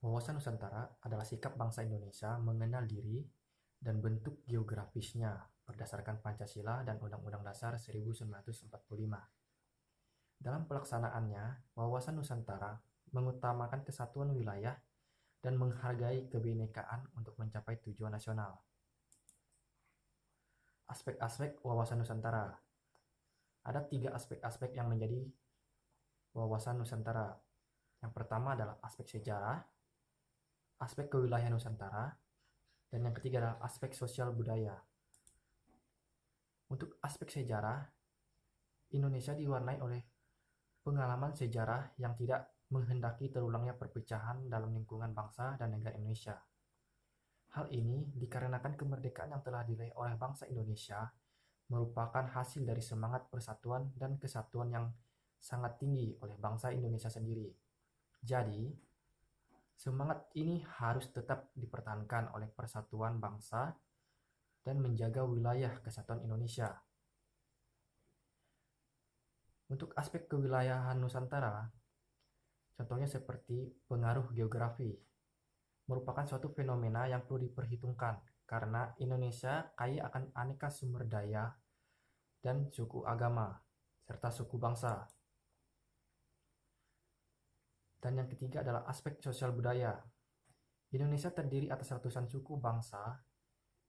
Wawasan Nusantara adalah sikap bangsa Indonesia mengenal diri dan bentuk geografisnya berdasarkan Pancasila dan Undang-Undang Dasar 1945. Dalam pelaksanaannya, wawasan Nusantara mengutamakan kesatuan wilayah dan menghargai kebinekaan untuk mencapai tujuan nasional. Aspek-aspek wawasan Nusantara. Ada 3 aspek-aspek yang menjadi wawasan Nusantara. Yang pertama adalah aspek sejarah, aspek kewilayahan Nusantara, dan yang ketiga adalah aspek sosial budaya. Untuk aspek sejarah, Indonesia diwarnai oleh pengalaman sejarah yang tidak menghendaki terulangnya perpecahan dalam lingkungan bangsa dan negara Indonesia. Hal ini dikarenakan kemerdekaan yang telah diraih oleh bangsa Indonesia merupakan hasil dari semangat persatuan dan kesatuan yang sangat tinggi oleh bangsa Indonesia sendiri. Jadi, semangat ini harus tetap dipertahankan oleh persatuan bangsa dan menjaga wilayah kesatuan Indonesia. Untuk aspek kewilayahan Nusantara, contohnya seperti pengaruh geografi, merupakan suatu fenomena yang perlu diperhitungkan karena Indonesia kaya akan aneka sumber daya dan suku agama, serta suku bangsa. Dan yang ketiga adalah aspek sosial budaya. Indonesia terdiri atas ratusan suku bangsa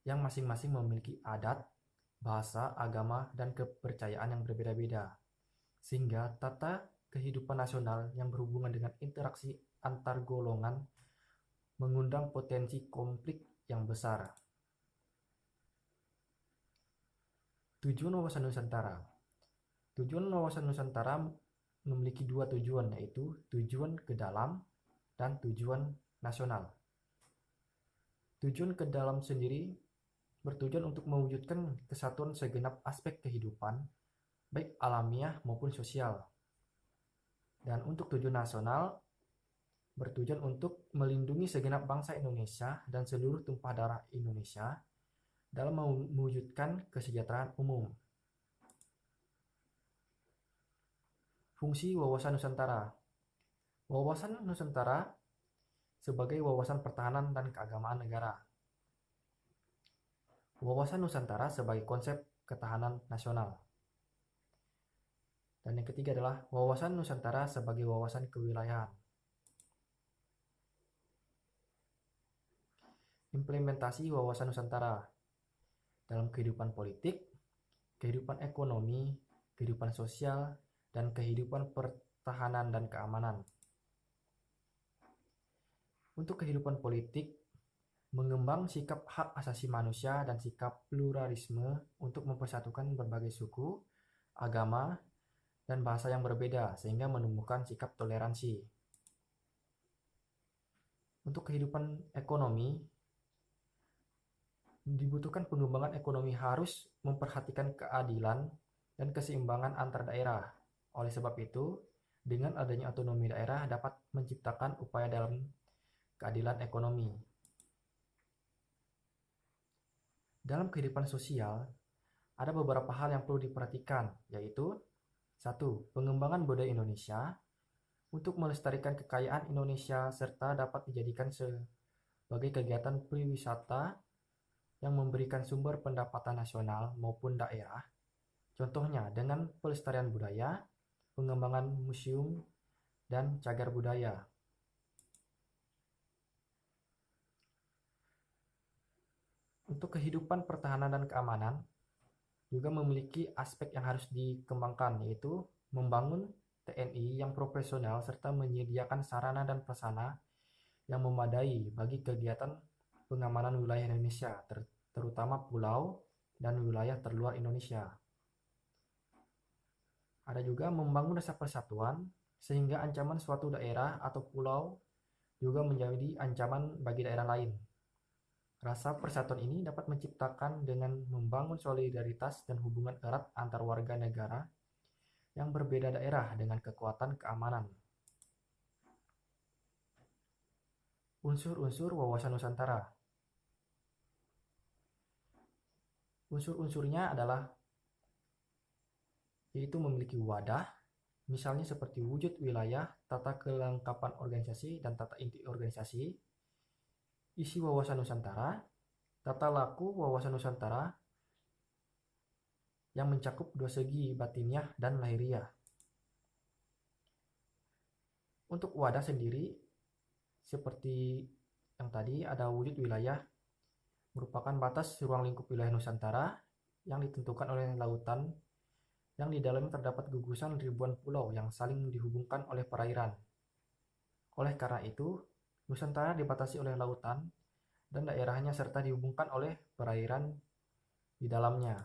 yang masing-masing memiliki adat, bahasa, agama, dan kepercayaan yang berbeda-beda. Sehingga tata kehidupan nasional yang berhubungan dengan interaksi antar golongan mengundang potensi konflik yang besar. Tujuan wawasan Nusantara. Tujuan wawasan Nusantara memiliki 2 tujuan, yaitu tujuan ke dalam dan tujuan nasional. Tujuan ke dalam sendiri bertujuan untuk mewujudkan kesatuan segenap aspek kehidupan, baik alamiah maupun sosial. Dan untuk tujuan nasional, bertujuan untuk melindungi segenap bangsa Indonesia dan seluruh tumpah darah Indonesia dalam mewujudkan kesejahteraan umum. Fungsi wawasan Nusantara. Wawasan Nusantara sebagai wawasan pertahanan dan keagamaan negara. Wawasan Nusantara sebagai konsep ketahanan nasional. Dan yang ketiga adalah wawasan Nusantara sebagai wawasan kewilayahan. Implementasi wawasan Nusantara dalam kehidupan politik, kehidupan ekonomi, kehidupan sosial, dan kehidupan pertahanan dan keamanan. Untuk kehidupan politik, mengembang sikap hak asasi manusia dan sikap pluralisme untuk mempersatukan berbagai suku, agama, dan bahasa yang berbeda sehingga menumbuhkan sikap toleransi. Untuk kehidupan ekonomi, dibutuhkan pengembangan ekonomi harus memperhatikan keadilan dan keseimbangan antar daerah. Oleh sebab itu, dengan adanya otonomi daerah dapat menciptakan upaya dalam keadilan ekonomi. Dalam kehidupan sosial, ada beberapa hal yang perlu diperhatikan, yaitu 1. Pengembangan budaya Indonesia untuk melestarikan kekayaan Indonesia serta dapat dijadikan sebagai kegiatan pariwisata yang memberikan sumber pendapatan nasional maupun daerah. Contohnya dengan pelestarian budaya, pengembangan museum, dan cagar budaya. Untuk kehidupan pertahanan dan keamanan, juga memiliki aspek yang harus dikembangkan, yaitu membangun TNI yang profesional serta menyediakan sarana dan prasarana yang memadai bagi kegiatan pengamanan wilayah Indonesia, terutama pulau dan wilayah terluar Indonesia. Ada juga membangun rasa persatuan sehingga ancaman suatu daerah atau pulau juga menjadi ancaman bagi daerah lain. Rasa persatuan ini dapat menciptakan dengan membangun solidaritas dan hubungan erat antar warga negara yang berbeda daerah dengan kekuatan keamanan. Unsur-unsur wawasan Nusantara. Unsur-unsurnya adalah yaitu memiliki wadah, misalnya seperti wujud wilayah, tata kelengkapan organisasi, dan tata inti organisasi, isi wawasan Nusantara, tata laku wawasan Nusantara yang mencakup dua segi batiniah dan lahiriah. Untuk wadah sendiri, seperti yang tadi ada wujud wilayah, merupakan batas ruang lingkup wilayah Nusantara yang ditentukan oleh lautan yang di dalamnya terdapat gugusan ribuan pulau yang saling dihubungkan oleh perairan. Oleh karena itu, Nusantara dibatasi oleh lautan dan daerahnya serta dihubungkan oleh perairan di dalamnya.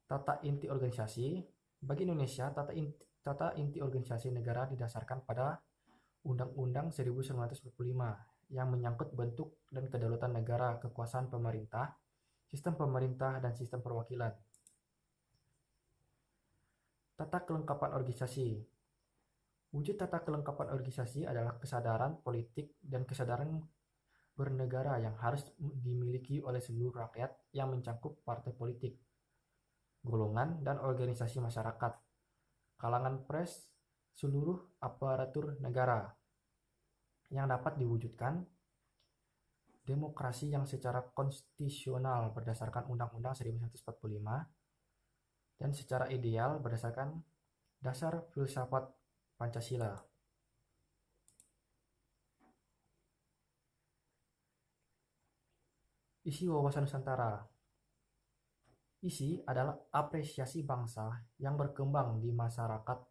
Tata inti organisasi. Bagi Indonesia, tata inti organisasi negara didasarkan pada Undang-Undang 1945 yang menyangkut bentuk dan kedaulatan negara, kekuasaan pemerintah, sistem pemerintah, dan sistem perwakilan. Tata kelengkapan organisasi. Wujud tata kelengkapan organisasi adalah kesadaran politik dan kesadaran bernegara yang harus dimiliki oleh seluruh rakyat yang mencakup partai politik, golongan dan organisasi masyarakat, kalangan pers, seluruh aparatur negara, yang dapat diwujudkan demokrasi yang secara konstitusional berdasarkan Undang-Undang 1945 dan secara ideal berdasarkan dasar filsafat Pancasila. Isi wawasan Nusantara. Isi adalah apresiasi bangsa yang berkembang di masyarakat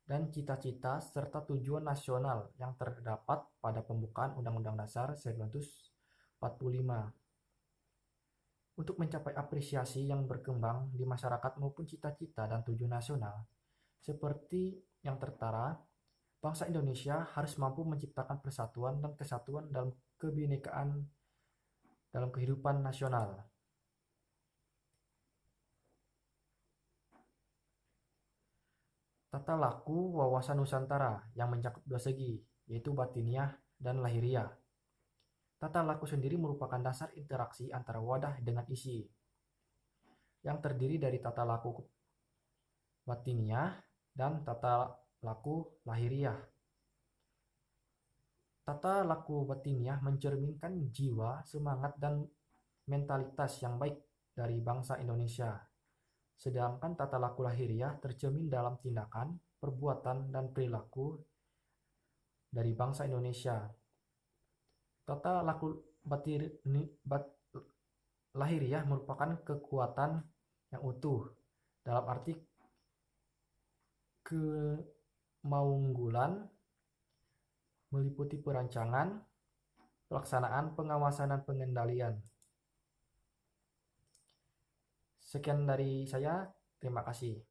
dan cita-cita serta tujuan nasional yang terdapat pada pembukaan Undang-Undang Dasar 1945. Untuk mencapai apresiasi yang berkembang di masyarakat maupun cita-cita dan tujuan nasional, seperti yang tertera, bangsa Indonesia harus mampu menciptakan persatuan dan kesatuan dalam kebinekaan dalam kehidupan nasional. Tata laku wawasan Nusantara yang mencakup dua segi, yaitu batiniah dan lahiriah. Tata laku sendiri merupakan dasar interaksi antara wadah dengan isi, yang terdiri dari tata laku batiniah dan tata laku lahiriah. Tata laku batiniah mencerminkan jiwa, semangat, dan mentalitas yang baik dari bangsa Indonesia. Sedangkan tata laku lahiriah tercermin dalam tindakan, perbuatan, dan perilaku dari bangsa Indonesia. Tata laku lahiriah merupakan kekuatan yang utuh, dalam arti kemaunggulan, meliputi perancangan, pelaksanaan, pengawasan, dan pengendalian. Sekian dari saya, terima kasih.